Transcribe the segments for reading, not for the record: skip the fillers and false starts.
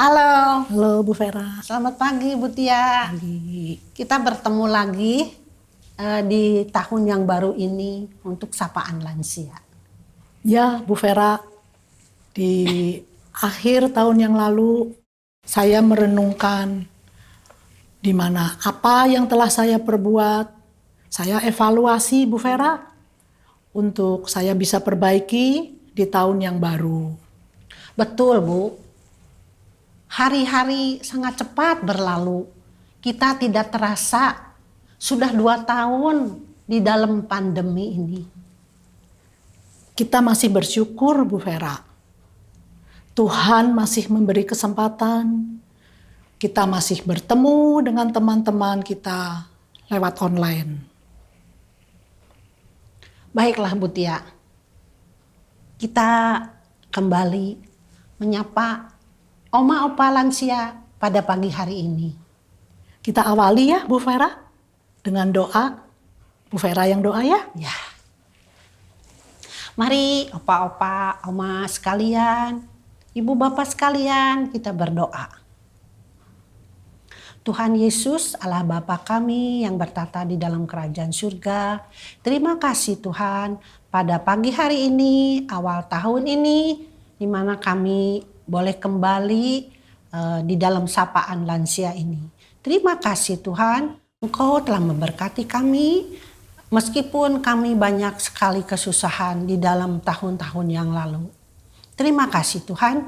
Halo, Halo Bu Vera. selamat pagi Bu Tia. Kita bertemu lagi di tahun yang baru ini untuk sapaan lansia. Ya Bu Vera, di akhir tahun yang lalu saya merenungkan di mana apa yang telah saya perbuat. Saya evaluasi Bu Vera untuk saya bisa perbaiki di tahun yang baru. Betul Bu, hari-hari sangat cepat berlalu. Kita tidak terasa sudah 2 tahun di dalam pandemi ini. Kita masih bersyukur Bu Vera. Tuhan masih memberi kesempatan. Kita masih bertemu dengan teman-teman kita lewat online. Baiklah Bu Tia, kita kembali menyapa Oma Opa lansia pada pagi hari ini. Kita awali ya Bu Vera dengan doa. Bu Vera yang doa ya. Ya. Mari opa-opa, oma sekalian, ibu bapak sekalian, kita berdoa. Tuhan Yesus, Allah Bapa kami yang bertata di dalam kerajaan surga. Terima kasih Tuhan pada pagi hari ini, awal tahun ini, di mana kami boleh kembali di dalam sapaan lansia ini. Terima kasih Tuhan, Engkau telah memberkati kami, meskipun kami banyak sekali kesusahan di dalam tahun-tahun yang lalu. Terima kasih Tuhan,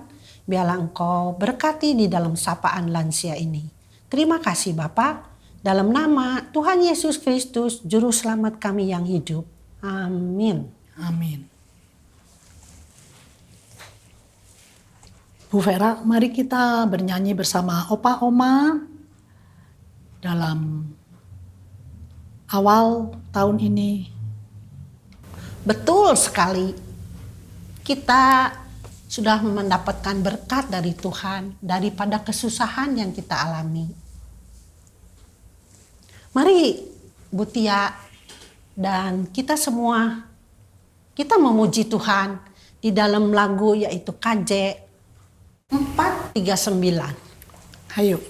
biarlah Engkau berkati di dalam sapaan lansia ini. Terima kasih Bapa, dalam nama Tuhan Yesus Kristus, Juru Selamat kami yang hidup. Amin. Amin. Bu Vera, mari kita bernyanyi bersama Opa Oma dalam awal tahun ini. Betul sekali, kita sudah mendapatkan berkat dari Tuhan daripada kesusahan yang kita alami. Mari Bu Tia dan kita semua, kita memuji Tuhan di dalam lagu yaitu KJ 439. Ayo.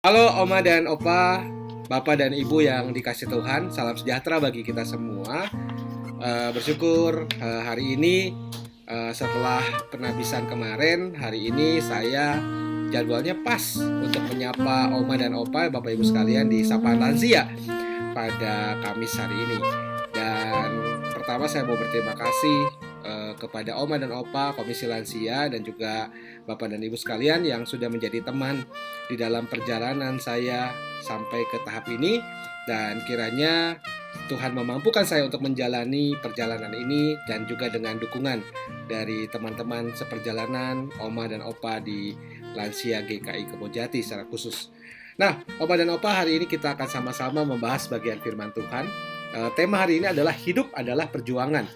Halo Oma dan Opa, Bapak dan Ibu yang dikasih Tuhan, salam sejahtera bagi kita semua. Bersyukur hari ini setelah penabisan kemarin, hari ini saya jadwalnya pas untuk menyapa Oma dan Opa, Bapak Ibu sekalian di Sapaan Lansia pada Kamis hari ini. Dan pertama saya mau berterima kasih kepada Oma dan Opa, Komisi Lansia, dan juga Bapak dan Ibu sekalian yang sudah menjadi teman di dalam perjalanan saya sampai ke tahap ini. Dan kiranya Tuhan memampukan saya untuk menjalani perjalanan ini, dan juga dengan dukungan dari teman-teman seperjalanan Oma dan Opa di Lansia GKI Kebonjati secara khusus. Nah, Oma dan Opa, hari ini kita akan sama-sama membahas bagian firman Tuhan. Tema hari ini adalah hidup adalah perjuangan.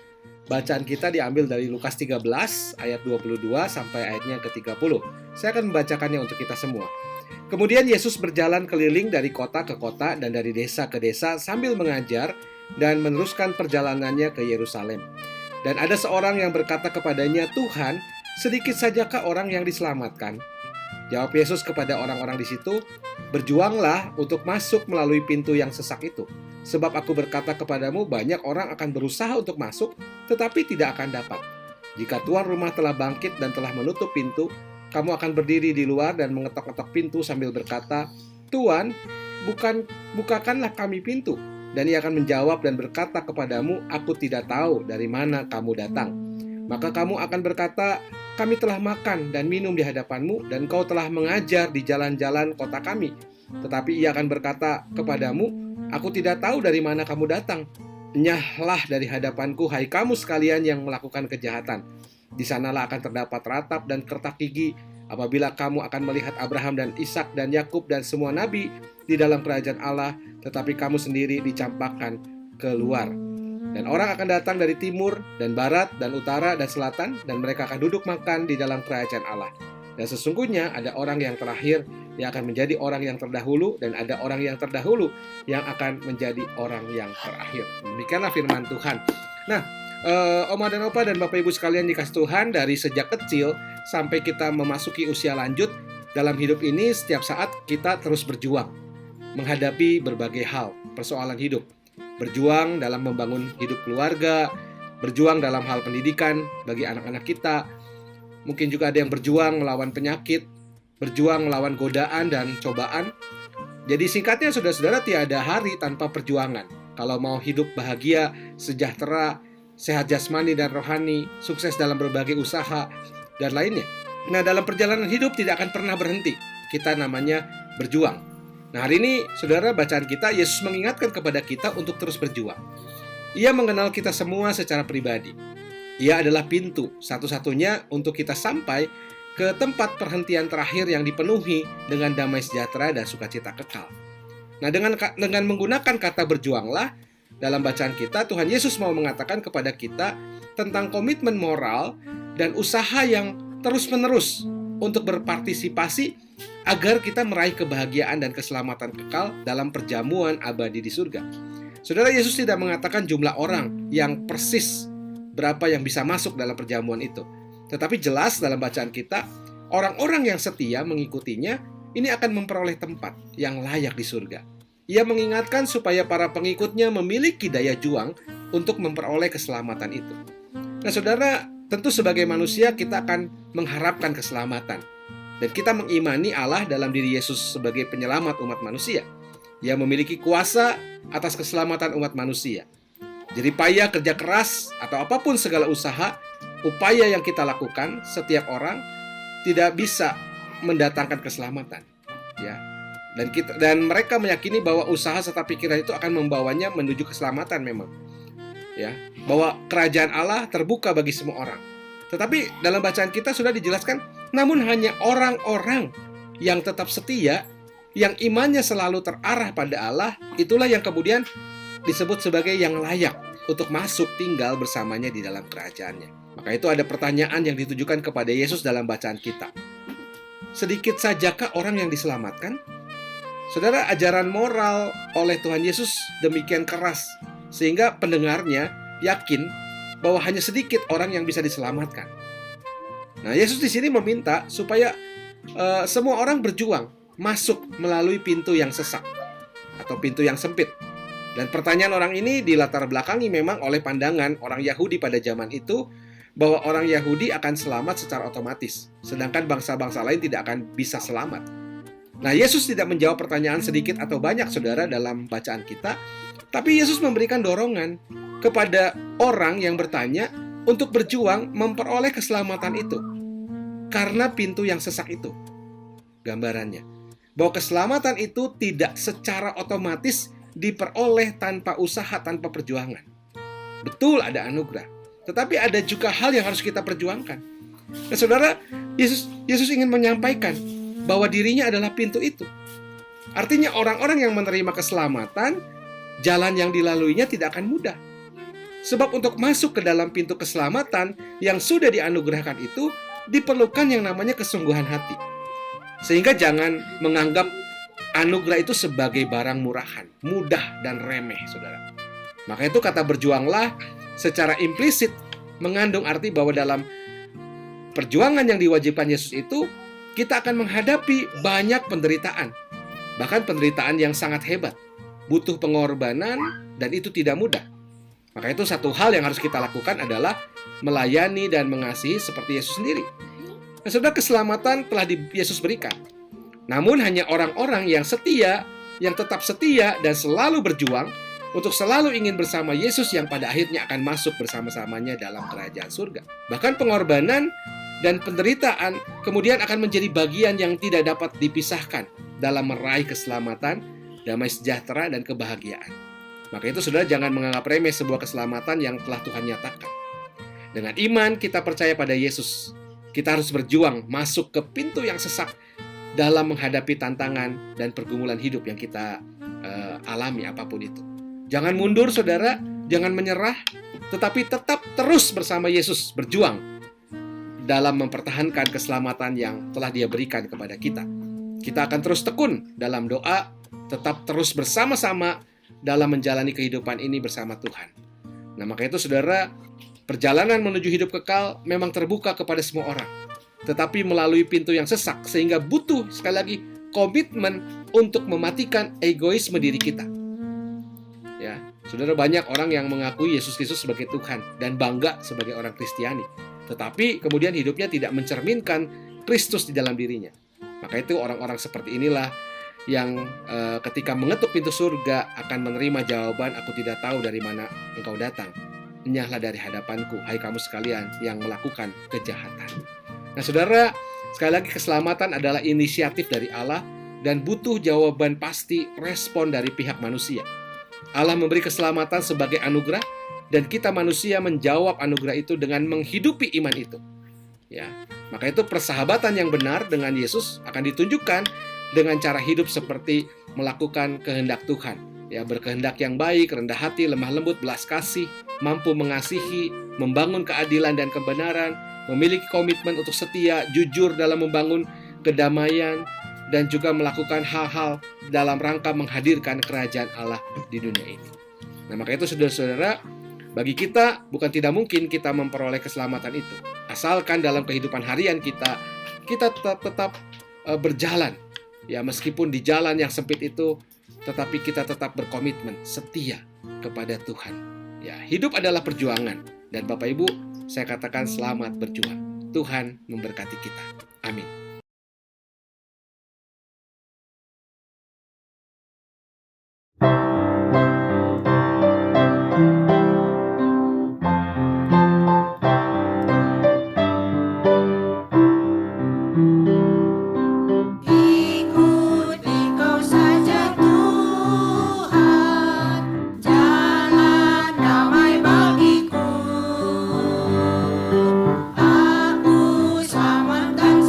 Bacaan kita diambil dari Lukas 13 ayat 22 sampai ayatnya ke-30. Saya akan membacakannya untuk kita semua. Kemudian Yesus berjalan keliling dari kota ke kota dan dari desa ke desa sambil mengajar dan meneruskan perjalanannya ke Yerusalem. Dan ada seorang yang berkata kepadanya, "Tuhan, sedikit sajakah orang yang diselamatkan?" Jawab Yesus kepada orang-orang di situ, "Berjuanglah untuk masuk melalui pintu yang sesak itu. Sebab aku berkata kepadamu, banyak orang akan berusaha untuk masuk, tetapi tidak akan dapat. Jika tuan rumah telah bangkit dan telah menutup pintu, kamu akan berdiri di luar dan mengetok-ketok pintu sambil berkata, 'Tuan, bukakanlah kami pintu.' Dan ia akan menjawab dan berkata kepadamu, 'Aku tidak tahu dari mana kamu datang.' Maka kamu akan berkata, 'Kami telah makan dan minum di hadapanmu, dan kau telah mengajar di jalan-jalan kota kami.' Tetapi ia akan berkata kepadamu, 'Aku tidak tahu dari mana kamu datang. Enyahlah dari hadapanku, hai kamu sekalian yang melakukan kejahatan. Di sanalah akan terdapat ratap dan kertak gigi, apabila kamu akan melihat Abraham dan Ishak dan Yakub dan semua nabi di dalam kerajaan Allah, tetapi kamu sendiri dicampakkan keluar. Dan orang akan datang dari timur dan barat dan utara dan selatan, dan mereka akan duduk makan di dalam kerajaan Allah. Dan sesungguhnya ada orang yang terakhir yang akan menjadi orang yang terdahulu, dan ada orang yang terdahulu yang akan menjadi orang yang terakhir." Demikianlah firman Tuhan. Nah, Oma dan Opa dan Bapak Ibu sekalian dikasih Tuhan, dari sejak kecil sampai kita memasuki usia lanjut dalam hidup ini, setiap saat kita terus berjuang menghadapi berbagai hal, persoalan hidup. Berjuang dalam membangun hidup keluarga, berjuang dalam hal pendidikan bagi anak-anak kita. Mungkin juga ada yang berjuang melawan penyakit, berjuang melawan godaan dan cobaan. Jadi singkatnya saudara-saudara, tiada hari tanpa perjuangan. Kalau mau hidup bahagia, sejahtera, sehat jasmani dan rohani, sukses dalam berbagai usaha, dan lainnya. Nah, dalam perjalanan hidup tidak akan pernah berhenti. Kita namanya berjuang. Nah, hari ini saudara, bacaan kita, Yesus mengingatkan kepada kita untuk terus berjuang. Ia mengenal kita semua secara pribadi. Ia adalah pintu satu-satunya untuk kita sampai ke tempat perhentian terakhir yang dipenuhi dengan damai sejahtera dan sukacita kekal. Nah, dengan menggunakan kata berjuanglah, dalam bacaan kita, Tuhan Yesus mau mengatakan kepada kita tentang komitmen moral dan usaha yang terus-menerus untuk berpartisipasi agar kita meraih kebahagiaan dan keselamatan kekal dalam perjamuan abadi di surga. Saudara, Yesus tidak mengatakan jumlah orang yang persis berapa yang bisa masuk dalam perjamuan itu. Tetapi jelas dalam bacaan kita, orang-orang yang setia mengikutinya ini akan memperoleh tempat yang layak di surga. Ia mengingatkan supaya para pengikutnya memiliki daya juang untuk memperoleh keselamatan itu. Nah, saudara, tentu sebagai manusia kita akan mengharapkan keselamatan. Dan kita mengimani Allah dalam diri Yesus sebagai penyelamat umat manusia. Ia memiliki kuasa atas keselamatan umat manusia. Jerih payah, kerja keras, atau apapun segala usaha, upaya yang kita lakukan, setiap orang tidak bisa mendatangkan keselamatan. Ya. Dan mereka meyakini bahwa usaha serta pikiran itu akan membawanya menuju keselamatan memang. Ya, bahwa kerajaan Allah terbuka bagi semua orang. Tetapi dalam bacaan kita sudah dijelaskan, namun hanya orang-orang yang tetap setia, yang imannya selalu terarah pada Allah, itulah yang kemudian disebut sebagai yang layak untuk masuk tinggal bersamanya di dalam kerajaannya. Maka itu ada pertanyaan yang ditujukan kepada Yesus dalam bacaan kita. Sedikit sajakah orang yang diselamatkan? Saudara, ajaran moral oleh Tuhan Yesus demikian keras sehingga pendengarnya yakin bahwa hanya sedikit orang yang bisa diselamatkan. Nah, Yesus di sini meminta supaya semua orang berjuang masuk melalui pintu yang sesak atau pintu yang sempit. Dan pertanyaan orang ini dilatar belakangi memang oleh pandangan orang Yahudi pada zaman itu bahwa orang Yahudi akan selamat secara otomatis, sedangkan bangsa-bangsa lain tidak akan bisa selamat. Nah, Yesus tidak menjawab pertanyaan sedikit atau banyak, saudara, dalam bacaan kita. Tapi Yesus memberikan dorongan kepada orang yang bertanya, untuk berjuang memperoleh keselamatan itu karena pintu yang sesak itu. Gambarannya bahwa keselamatan itu tidak secara otomatis diperoleh tanpa usaha, tanpa perjuangan. Betul ada anugerah, tetapi ada juga hal yang harus kita perjuangkan. Nah, saudara, Yesus ingin menyampaikan bahwa dirinya adalah pintu itu. Artinya orang-orang yang menerima keselamatan, jalan yang dilaluinya tidak akan mudah. Sebab untuk masuk ke dalam pintu keselamatan yang sudah dianugerahkan itu, diperlukan yang namanya kesungguhan hati. Sehingga jangan menganggap anugerah itu sebagai barang murahan, mudah dan remeh, saudara. Maka itu kata berjuanglah secara implisit mengandung arti bahwa dalam perjuangan yang diwajibkan Yesus itu, kita akan menghadapi banyak penderitaan. Bahkan penderitaan yang sangat hebat. Butuh pengorbanan dan itu tidak mudah. Maka itu satu hal yang harus kita lakukan adalah melayani dan mengasihi seperti Yesus sendiri. Nah, saudara, keselamatan telah Yesus berikan. Namun hanya orang-orang yang setia, yang tetap setia dan selalu berjuang untuk selalu ingin bersama Yesus yang pada akhirnya akan masuk bersama-samanya dalam kerajaan surga. Bahkan pengorbanan dan penderitaan kemudian akan menjadi bagian yang tidak dapat dipisahkan dalam meraih keselamatan, damai sejahtera, dan kebahagiaan. Maka itu saudara jangan menganggap remeh sebuah keselamatan yang telah Tuhan nyatakan. Dengan iman kita percaya pada Yesus. Kita harus berjuang masuk ke pintu yang sesak dalam menghadapi tantangan dan pergumulan hidup yang kita alami apapun itu. Jangan mundur saudara, jangan menyerah, tetapi tetap terus bersama Yesus berjuang dalam mempertahankan keselamatan yang telah Dia berikan kepada kita. Kita akan terus tekun dalam doa, tetap terus bersama-sama dalam menjalani kehidupan ini bersama Tuhan. Nah, maka itu saudara, perjalanan menuju hidup kekal memang terbuka kepada semua orang, tetapi melalui pintu yang sesak, sehingga butuh sekali lagi komitmen untuk mematikan egoisme diri kita. Ya, saudara, banyak orang yang mengakui Yesus Kristus sebagai Tuhan dan bangga sebagai orang Kristiani, tetapi kemudian hidupnya tidak mencerminkan Kristus di dalam dirinya. Maka itu orang-orang seperti inilah yang ketika mengetuk pintu surga akan menerima jawaban, aku tidak tahu dari mana engkau datang. Enyahlah dari hadapanku, hai kamu sekalian yang melakukan kejahatan. Nah saudara, sekali lagi keselamatan adalah inisiatif dari Allah dan butuh jawaban pasti respon dari pihak manusia. Allah memberi keselamatan sebagai anugerah dan kita manusia menjawab anugerah itu dengan menghidupi iman itu. Ya, maka itu persahabatan yang benar dengan Yesus akan ditunjukkan dengan cara hidup seperti melakukan kehendak Tuhan. Ya, berkehendak yang baik, rendah hati, lemah lembut, belas kasih, mampu mengasihi, membangun keadilan dan kebenaran, memiliki komitmen untuk setia, jujur dalam membangun kedamaian, dan juga melakukan hal-hal dalam rangka menghadirkan kerajaan Allah di dunia ini. Nah, maka itu saudara-saudara, bagi kita bukan tidak mungkin kita memperoleh keselamatan itu. Asalkan dalam kehidupan harian kita tetap berjalan. Ya, meskipun di jalan yang sempit itu, tetapi kita tetap berkomitmen setia kepada Tuhan. Ya, hidup adalah perjuangan. Dan Bapak Ibu, saya katakan selamat berjuang. Tuhan memberkati kita. Amin. Aku selamatkan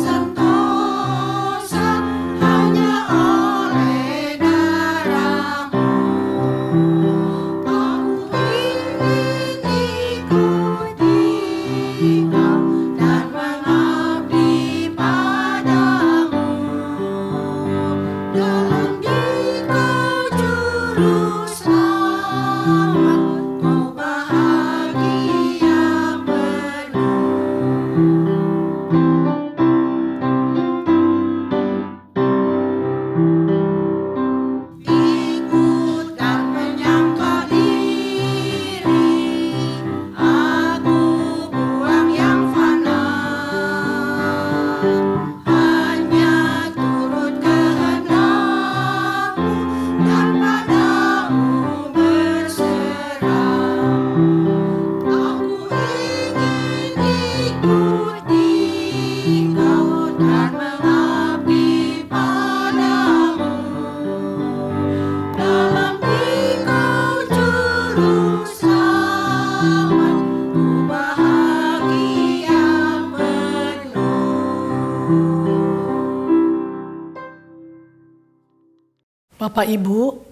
Bapak Ibu,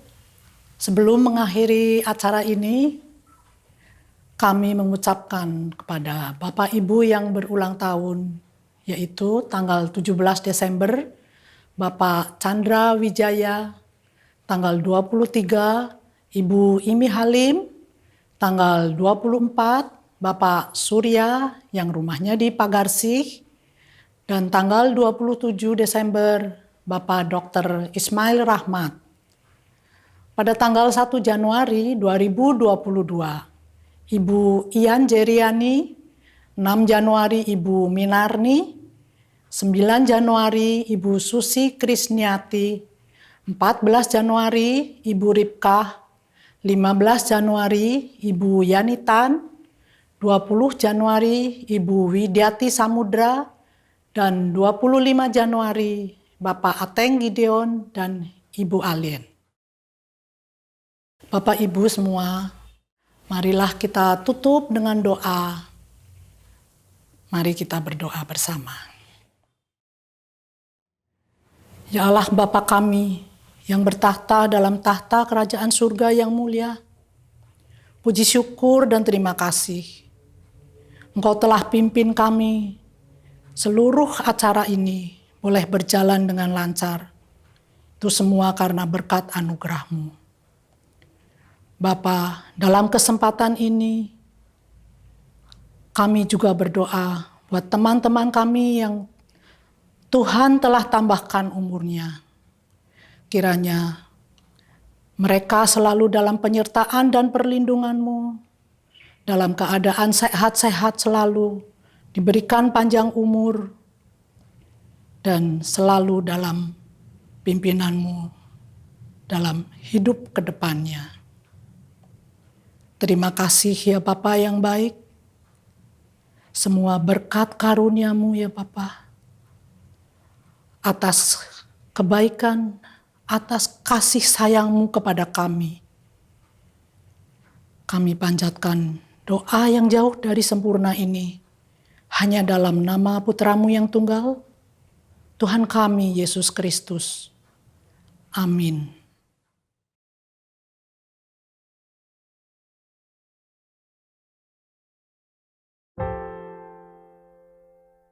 sebelum mengakhiri acara ini, kami mengucapkan kepada Bapak Ibu yang berulang tahun, yaitu tanggal 17 Desember, Bapak Chandra Wijaya, tanggal 23, Ibu Imi Halim, tanggal 24, Bapak Surya yang rumahnya di Pagarsih, dan tanggal 27 Desember, Bapak Dr. Ismail Rahmat. Pada tanggal 1 Januari 2022, Ibu Ian Jeriani, 6 Januari Ibu Minarni, 9 Januari Ibu Susi Krisniati, 14 Januari Ibu Ripkah, 15 Januari Ibu Yanitan, 20 Januari Ibu Widyati Samudra, dan 25 Januari Bapak Ateng Gideon dan Ibu Alien. Bapak Ibu semua, marilah kita tutup dengan doa. Mari kita berdoa bersama. Ya Allah Bapa kami yang bertahta dalam tahta kerajaan surga yang mulia, puji syukur dan terima kasih. Engkau telah pimpin kami, seluruh acara ini boleh berjalan dengan lancar. Itu semua karena berkat anugerah-Mu. Bapa, dalam kesempatan ini, kami juga berdoa buat teman-teman kami yang Tuhan telah tambahkan umurnya. Kiranya mereka selalu dalam penyertaan dan perlindungan-Mu, dalam keadaan sehat-sehat selalu, diberikan panjang umur, dan selalu dalam pimpinan-Mu dalam hidup ke depannya. Terima kasih ya Bapa yang baik. Semua berkat karunia-Mu ya Bapa. Atas kebaikan, atas kasih sayang-Mu kepada kami. Kami panjatkan doa yang jauh dari sempurna ini. Hanya dalam nama Putra-Mu yang tunggal, Tuhan kami Yesus Kristus. Amin.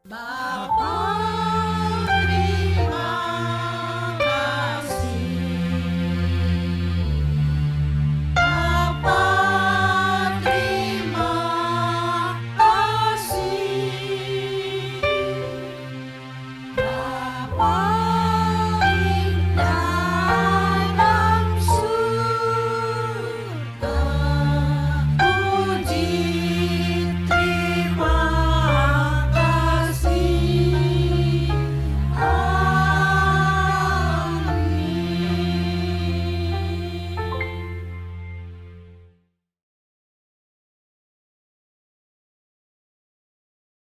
Bapa, terima kasih. Bapa, terima kasih. Bapa,